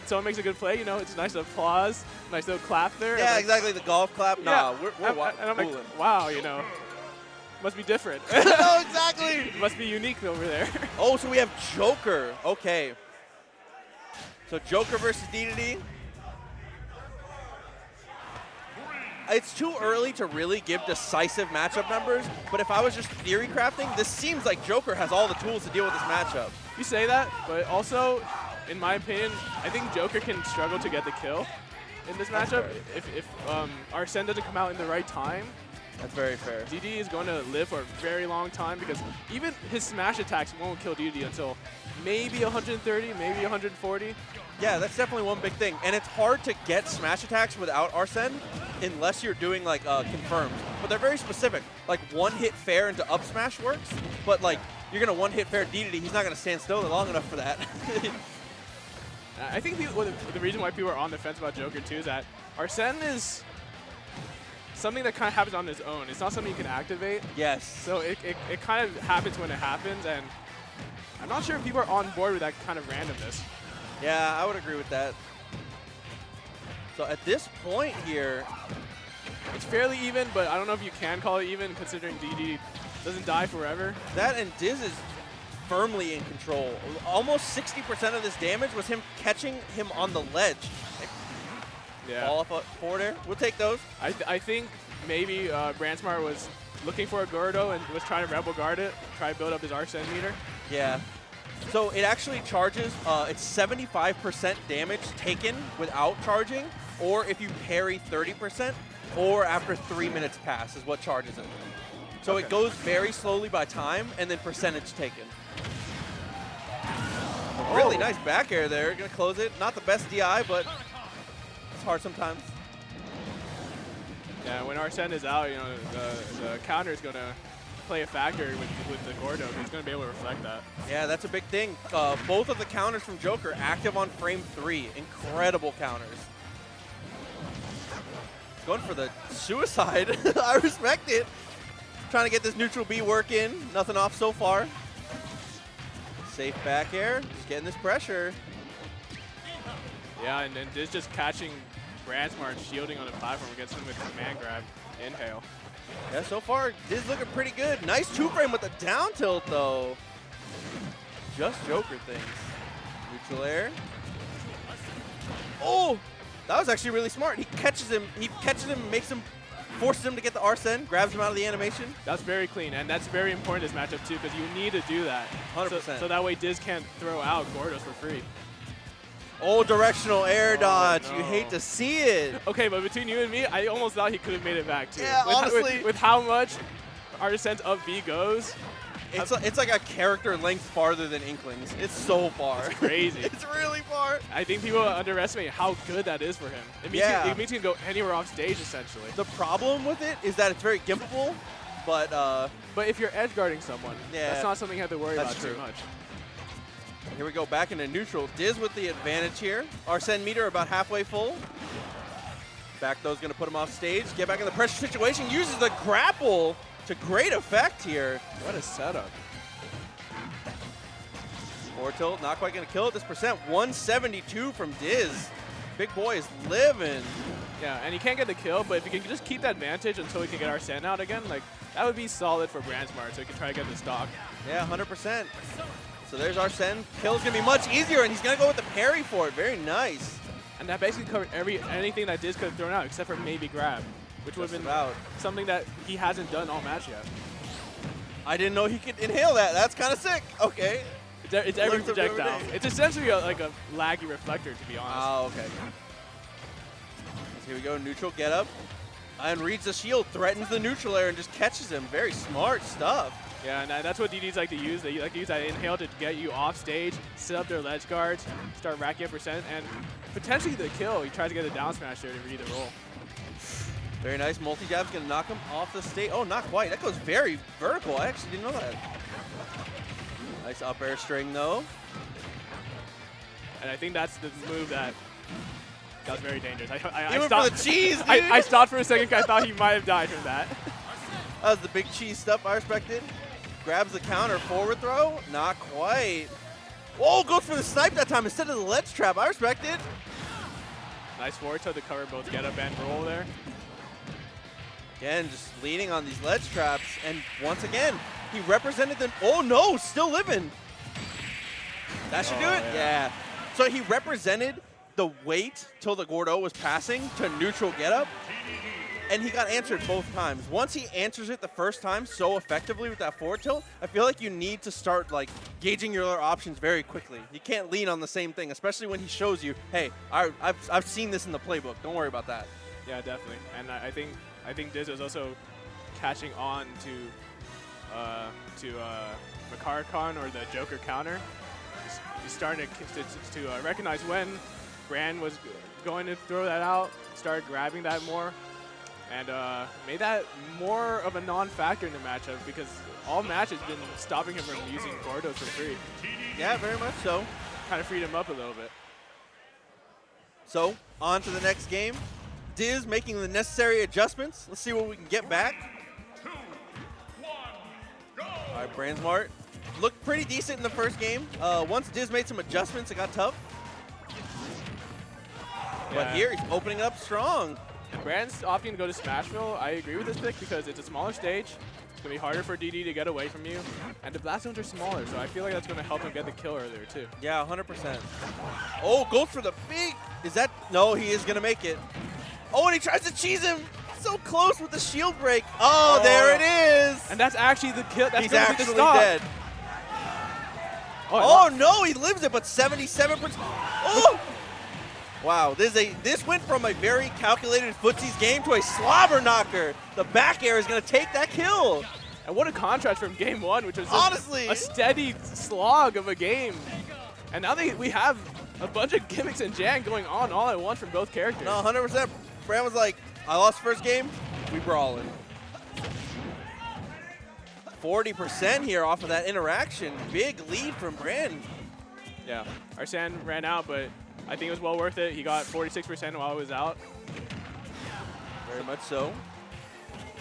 someone makes a good play, you know, it's a nice applause, nice little clap there. Yeah, like, exactly. The golf clap. Nah, we're and I'm like, cooling. wow, you know, must be different. No, exactly. Must be unique over there. Oh, so we have Joker. Okay. So Joker versus Dedede. It's too early to really give decisive matchup numbers, but if I was just theory crafting, this seems like Joker has all the tools to deal with this matchup. You say that, but also, in my opinion, I think Joker can struggle to get the kill in this matchup if Arsene doesn't come out in the right time. That's very fair. Dedede is going to live for a very long time because even his smash attacks won't kill Dedede until maybe 130, maybe 140. Yeah, that's definitely one big thing. And it's hard to get smash attacks without Arsene unless you're doing like confirmed. But they're very specific. Like one hit fair into up smash works, but like you're going to one hit fair Dedede, he's not going to stand still long enough for that. I think the reason why people are on the fence about Joker too is that Arsene is something that kind of happens on his own. It's not something you can activate. Yes. So it kind of happens when it happens, and I'm not sure if people are on board with that kind of randomness. Yeah, I would agree with that. So at this point here, it's fairly even, but I don't know if you can call it even considering Dedede doesn't die forever. That and Diz is firmly in control. Almost 60% of this damage was him catching him on the ledge. Yeah. Ball off forward air. We'll take those. I think maybe BransmartUK was looking for a Gordo and was trying to rebel guard it, try to build up his Arsene meter. Yeah. So it actually charges, it's 75% damage taken without charging, or if you parry 30%, or after 3 minutes pass is what charges it. So it goes very slowly by time, and then percentage taken. Really nice back air there. Gonna close it. Not the best DI, but it's hard sometimes. Yeah, when Arsene is out, you know, the counter is gonna play a factor with the Gordo. He's gonna be able to reflect that. Yeah, that's a big thing. Both of the counters from Joker active on frame 3. Incredible counters. Going for the suicide. I respect it. Trying to get this neutral B work in. Nothing off so far. Safe back air. Just getting this pressure. Yeah, and Diz just catching BransmartUK shielding on the platform against him with command grab, inhale. Yeah, so far, Diz looking pretty good. Nice 2-frame with the down tilt, though. Just Joker things. Neutral air. Oh! That was actually really smart. He catches him, makes him, forces him to get the Arsene, grabs him out of the animation. That's very clean, and that's very important in this matchup, too, because you need to do that. 100%. So that way Diz can't throw out Gordos for free. Oh, directional air dodge. No. You hate to see it. Okay, but between you and me, I almost thought he could have made it back, too. Yeah, honestly. With how much Arsene's up B goes. It's like a character length farther than Inklings. It's so far. It's crazy. It's really far. I think people underestimate how good that is for him. It means he can go anywhere off stage, essentially. The problem with it is that it's very gimpable, but if you're edge guarding someone, that's not something you have to worry about too much. Here we go, back into neutral. Diz with the advantage here. Arsene meter about halfway full. Back throw's gonna put him off stage. Get back in the pressure situation. Uses the grapple to great effect here. What a setup. Forward tilt, not quite gonna kill it. This percent, 172 from Diz. Big boy is living. Yeah, and he can't get the kill, but if he can just keep that advantage until he can get Arsene out again, like that would be solid for BransmartUK, so he can try to get the stock. Yeah, 100%. So there's Arsene. Kill's gonna be much easier, and he's gonna go with the parry for it. Very nice. And that basically covered anything that Diz could have thrown out, except for maybe grab, which would have been something that he hasn't done all match yet. I didn't know he could inhale that. That's kind of sick. Okay. It's every projectile. It's essentially like a laggy reflector, to be honest. Oh, okay. So here we go, neutral get up. And reads the shield, threatens the neutral air, and just catches him. Very smart stuff. Yeah, and that's what DDs like to use. They like to use that inhale to get you off stage, set up their ledge guards, start racking up percent, and potentially the kill. He tries to get a down smash there to read the roll. Very nice. Multi-jab's going to knock him off the stage. Oh, not quite. That goes very vertical. I actually didn't know that. Nice up air string, though. And I think that's the move that was very dangerous. I stopped for the cheese, dude. I stopped for a second because I thought he might have died from that. That was the big cheese stuff I respected. Grabs the counter, forward throw. Not quite. Oh, goes for the snipe that time instead of the ledge trap. I respect it. Nice forward toe to cover both get up and roll there. Again, just leaning on these ledge traps. And once again, he represented the... Oh, no, still living. That should do it? Yeah. So he represented the wait till the Gordo was passing to neutral get up. And he got answered both times. Once he answers it the first time so effectively with that forward tilt, I feel like you need to start like gauging your other options very quickly. You can't lean on the same thing, especially when he shows you, hey, I've seen this in the playbook. Don't worry about that. Yeah, definitely. And I think Diz is also catching on to Makarkon or the Joker counter. He's starting to recognize when Bran was going to throw that out, started grabbing that more. And made that more of a non-factor in the matchup because all match has been stopping him from using Gordos for free. Yeah, very much so. Kind of freed him up a little bit. So, on to the next game. Diz making the necessary adjustments. Let's see what we can get back. 2, 1, go! All right, BransmartUK looked pretty decent in the first game. Once Diz made some adjustments, it got tough. Yeah. But here, he's opening up strong. And Brand's opting to go to Smashville. I agree with this pick because it's a smaller stage. It's going to be harder for DD to get away from you. And the blast zones are smaller, so I feel like that's going to help him get the kill earlier, too. Yeah, 100%. Oh, goes for the big. Is that? No, he is going to make it. Oh, and he tries to cheese him. So close with the shield break. Oh, there it is. And that's actually the kill. That's He's gonna be actually the stop. dead. Oh, no, he lives it, but 77%. Oh! Wow, this went from a very calculated footsies game to a slobber knocker. The back air is going to take that kill. And what a contrast from game one, which was honestly a steady slog of a game. And now we have a bunch of gimmicks and Jan going on all at once from both characters. No, 100%. Bran was like, I lost first game, we brawling. 40% here off of that interaction. Big lead from Bran. Yeah, Arsene ran out, but I think it was well worth it. He got 46% while he was out. Very much so.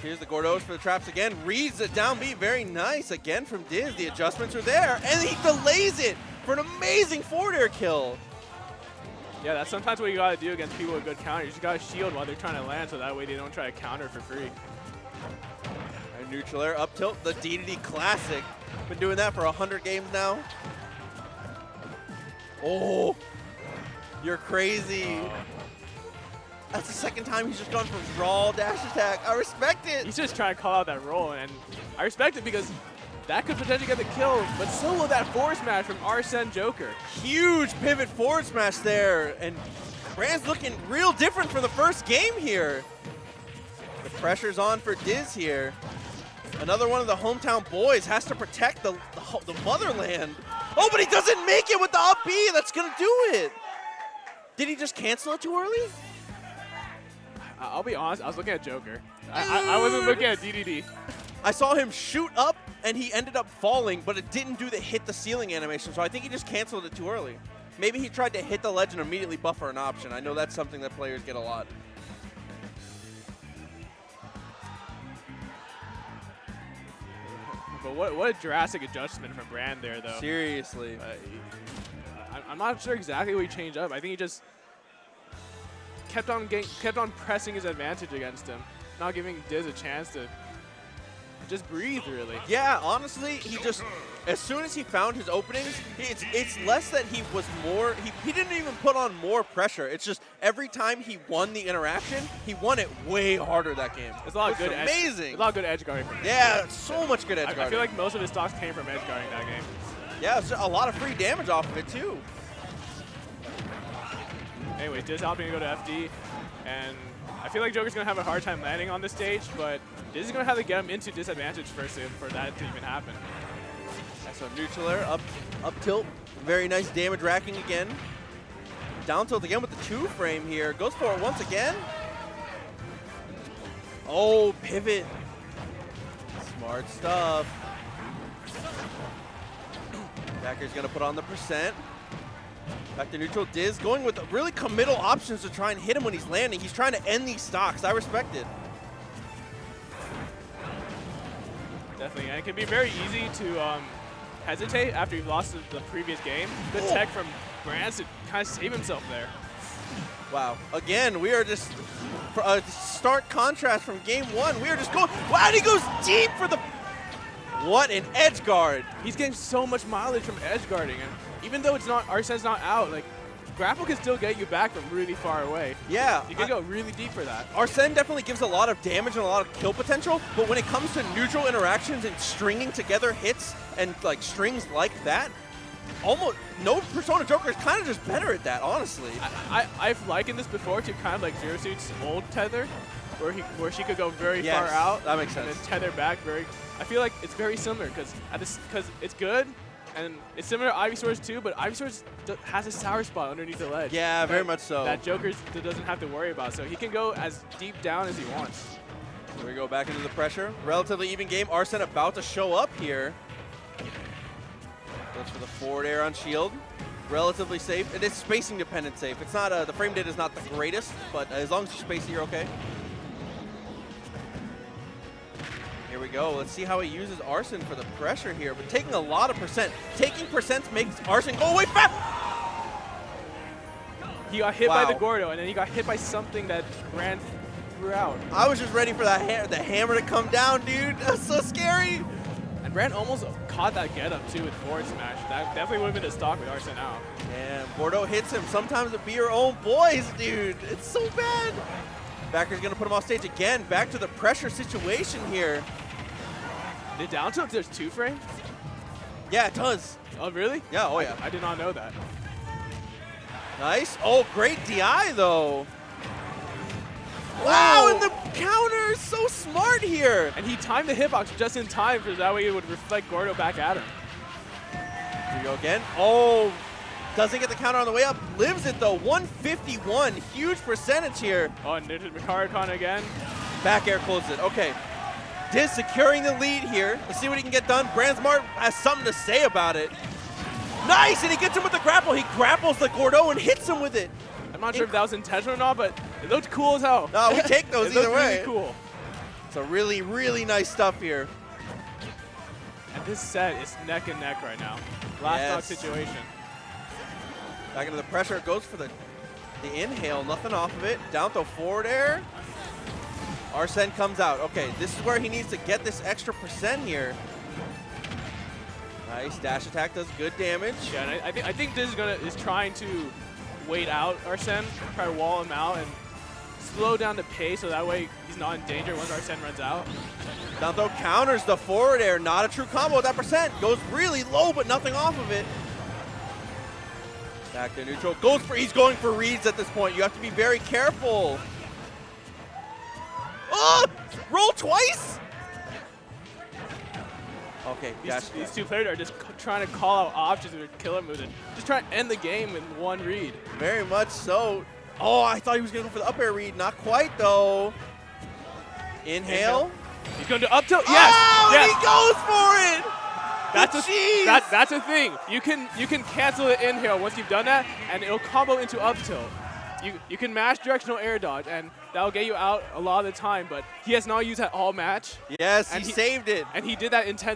Here's the Gordos for the traps again. Reads the down B. Very nice. Again from Diz. The adjustments are there. And he delays it for an amazing forward air kill. Yeah, that's sometimes what you got to do against people with good counter. You just got to shield while they're trying to land so that way they don't try to counter for free. And neutral air up tilt. The Dedede classic. Been doing that for 100 games now. Oh. You're crazy. That's the second time he's just gone for raw dash attack. I respect it. He's just trying to call out that roll, and I respect it because that could potentially get the kill, but so will that forward smash from Arsene Joker. Huge pivot forward smash there, and Bran's looking real different for the first game here. The pressure's on for Diz here. Another one of the hometown boys has to protect the motherland. Oh, but he doesn't make it with the up B. That's going to do it. Did he just cancel it too early? I'll be honest, I was looking at Joker. I wasn't looking at DDD. I saw him shoot up, and he ended up falling, but it didn't do the hit the ceiling animation, so I think he just canceled it too early. Maybe he tried to hit the ledge and immediately buffer an option. I know that's something that players get a lot. But what a drastic adjustment from Brand there, though. Seriously. I'm not sure exactly what he changed up. I think he just kept on pressing his advantage against him, not giving Diz a chance to just breathe, really. Yeah, honestly, he just, as soon as he found his openings, it's less that he was more, he didn't even put on more pressure. It's just every time he won the interaction, he won it way harder that game. It's a lot of good amazing. There's a lot of good edge guarding from him. Yeah, so much good edge guarding. I feel like most of his stocks came from edge guarding that game. Yeah, so a lot of free damage off of it, too. Anyways, Diz opting to go to FD, and I feel like Joker's going to have a hard time landing on this stage, but Diz is going to have to get him into disadvantage first for that to even happen. So neutral air, up tilt, very nice damage racking again. Down tilt again with the 2-frame here. Goes for it once again. Oh, pivot. Smart stuff. Backer's going to put on the percent. Back to neutral. Diz going with really committal options to try and hit him when he's landing. He's trying to end these stocks. I respect it. Definitely, and it can be very easy to hesitate after he lost the previous game. Good tech from Brans to kind of save himself there. Wow. Again, we are just a stark contrast from game 1. We are just going. Wow, and he goes deep for the. What an edge guard. He's getting so much mileage from edge guarding, and even though it's not Arsene's not out, like grapple can still get you back from really far away. Yeah. You can go really deep for that. Arsene definitely gives a lot of damage and a lot of kill potential, but when it comes to neutral interactions and stringing together hits and like strings like that, almost no Persona Joker is kind of just better at that, honestly. I've likened this before to kind of like Zero Suit's old tether, where she could go very far out. That makes sense. And then tether back very. I feel like it's very similar because it's good, and it's similar to Ivysaur's too. But Ivysaur's has a sour spot underneath the ledge. Yeah, very much so. That Joker doesn't have to worry about, so he can go as deep down as he wants. Here we go back into the pressure. Relatively even game. Arsene about to show up here. Goes for the forward air on shield. Relatively safe. It is spacing dependent safe. It's not the frame data is not the greatest, but as long as you space it, you're okay. Here we go. Let's see how he uses Arsene for the pressure here, but taking a lot of percent. Taking percent makes Arsene go away fast. He got hit by the Gordo, and then he got hit by something that ran threw out. I was just ready for that the hammer to come down, dude. That's so scary. And Brand almost caught that get up too with forward smash. That definitely would have been a stock with Arsene out. Yeah, Gordo hits him. Sometimes it be your own boys, dude. It's so bad. Backer's gonna put him off stage again. Back to the pressure situation here. The down tilt, there's 2 frames? Yeah, it does. Oh, really? Yeah, oh yeah. I did not know that. Nice. Oh, great DI though. Wow, and the counter is so smart here. And he timed the hitbox just in time, so that way it would reflect Gordo back at him. Here we go again. Oh, doesn't get the counter on the way up. Lives it though. 151. Huge percentage here. Oh, and there's Mikari-Con again. Back air closes it. Okay. Diz securing the lead here. Let's see what he can get done. Brandsmart has something to say about it. Nice, and he gets him with the grapple. He grapples the Gordo and hits him with it. I'm not sure if that was intentional or not, but it looked cool as hell. No, we take those either way. Really cool. So really, really nice stuff here. And this set is neck and neck right now. Last stock situation. Back into the pressure. Goes for the inhale. Nothing off of it. Down throw forward air. Arsene comes out. Okay, this is where he needs to get this extra percent here. Nice dash attack does good damage. Yeah, and I think this is trying to wait out Arsene, try to wall him out and slow down the pace so that way he's not in danger once Arsene runs out. Down throw counters the forward air. Not a true combo with that percent. Goes really low, but nothing off of it. Back to neutral. He's going for reads at this point. You have to be very careful. Oh! Roll twice? Okay, these two players are just trying to call out options with their killer moves and just trying to end the game in one read. Very much so. Oh, I thought he was going to go for the up air read. Not quite, though. Inhale. He's going to up tilt. Yes! Oh, yes. He goes for it! That's a thing. You can cancel the inhale once you've done that, and it'll combo into up tilt. You can mash directional air dodge, and that'll get you out a lot of the time, but he has not used that all match. Yes, he saved it. And he did that intense.